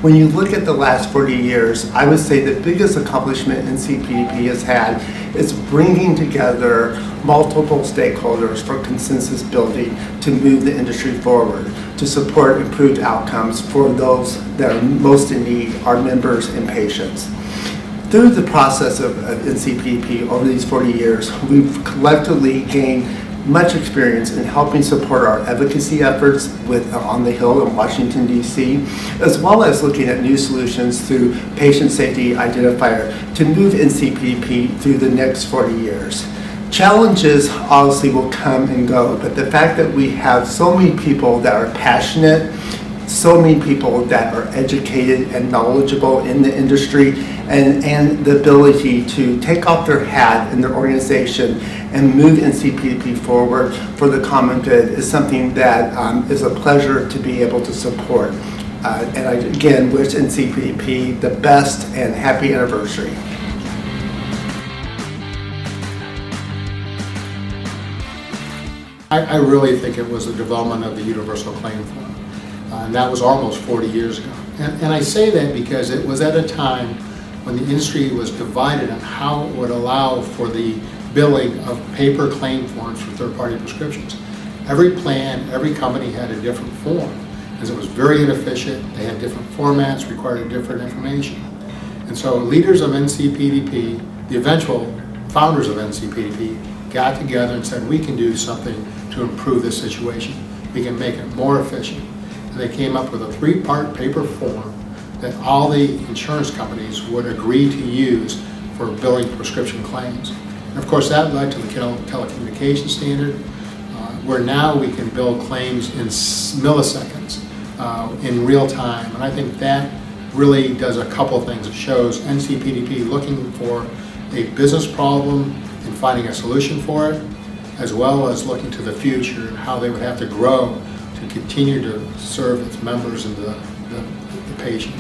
When you look at the last 40 years, I would say the biggest accomplishment NCPDP has had is bringing together multiple stakeholders for consensus building to move the industry forward, to support improved outcomes for those that are most in need, our members and patients. Through the process of NCPDP over these 40 years, we've collectively gained much experience in helping support our advocacy efforts on the Hill in Washington, D.C., as well as looking at new solutions through Patient Safety Identifier to move NCPDP through the next 40 years. Challenges obviously will come and go, but the fact that we have so many people that are passionate, so many people that are educated and knowledgeable in the industry, and the ability to take off their hat in their organization and move NCPDP forward for the common good is something that is a pleasure to be able to support. And I again wish NCPDP the best and happy anniversary. I really think it was the development of the universal claim form. And that was almost 40 years ago. And I say that because it was at a time when the industry was divided on how it would allow for the billing of paper claim forms for third-party prescriptions. Every plan, every company had a different form, as it was very inefficient. They had different formats, required different information. And so leaders of NCPDP, the eventual founders of NCPDP, got together and said, we can do something to improve this situation. We can make it more efficient. And they came up with a 3-part paper form that all the insurance companies would agree to use for billing prescription claims. And of course that led to the telecommunication standard, where now we can bill claims in milliseconds, in real time. And I think that really does a couple things. It shows NCPDP looking for a business problem and finding a solution for it, as well as looking to the future and how they would have to grow to continue to serve its members and the patient.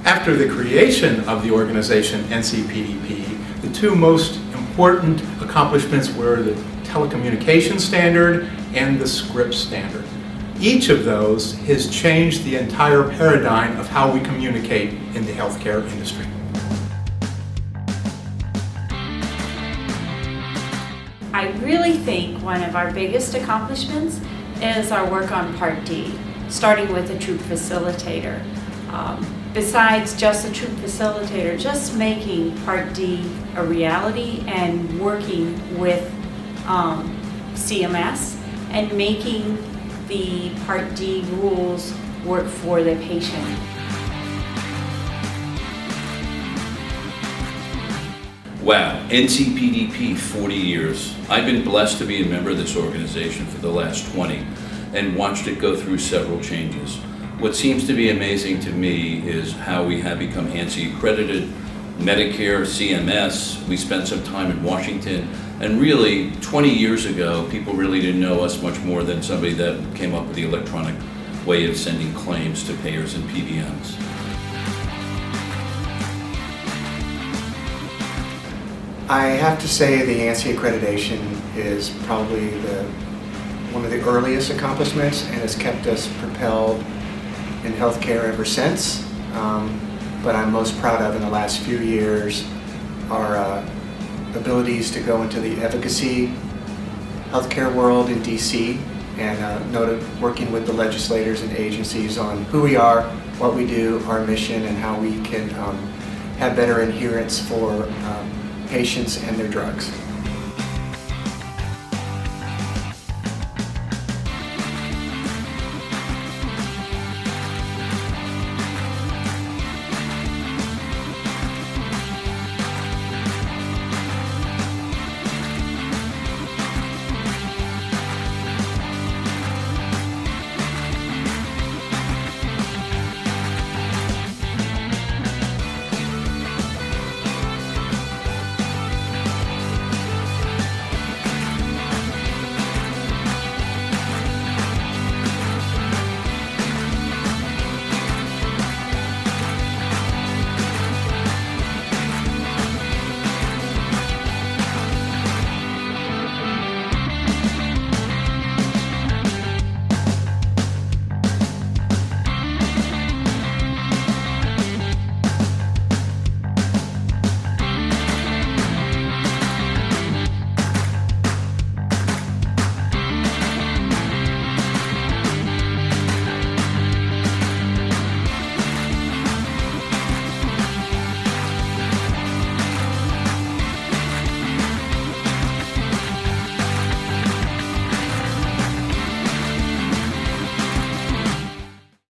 After the creation of the organization NCPDP, the two most important accomplishments were the telecommunication standard and the script standard. Each of those has changed the entire paradigm of how we communicate in the healthcare industry. I really think one of our biggest accomplishments is our work on Part D, starting with a true facilitator. Besides just a true facilitator, just making Part D a reality and working with CMS and making the Part D rules work for the patient. Wow, NCPDP 40 years. I've been blessed to be a member of this organization for the last 20 and watched it go through several changes. What seems to be amazing to me is how we have become ANSI accredited, Medicare, CMS. We spent some time in Washington, and really 20 years ago people really didn't know us much more than somebody that came up with the electronic way of sending claims to payers and PBMs. I have to say the ANSI accreditation is probably one of the earliest accomplishments and has kept us propelled in healthcare ever since. But I'm most proud of in the last few years our abilities to go into the advocacy healthcare world in DC and working with the legislators and agencies on who we are, what we do, our mission, and how we can have better adherence for patients and their drugs.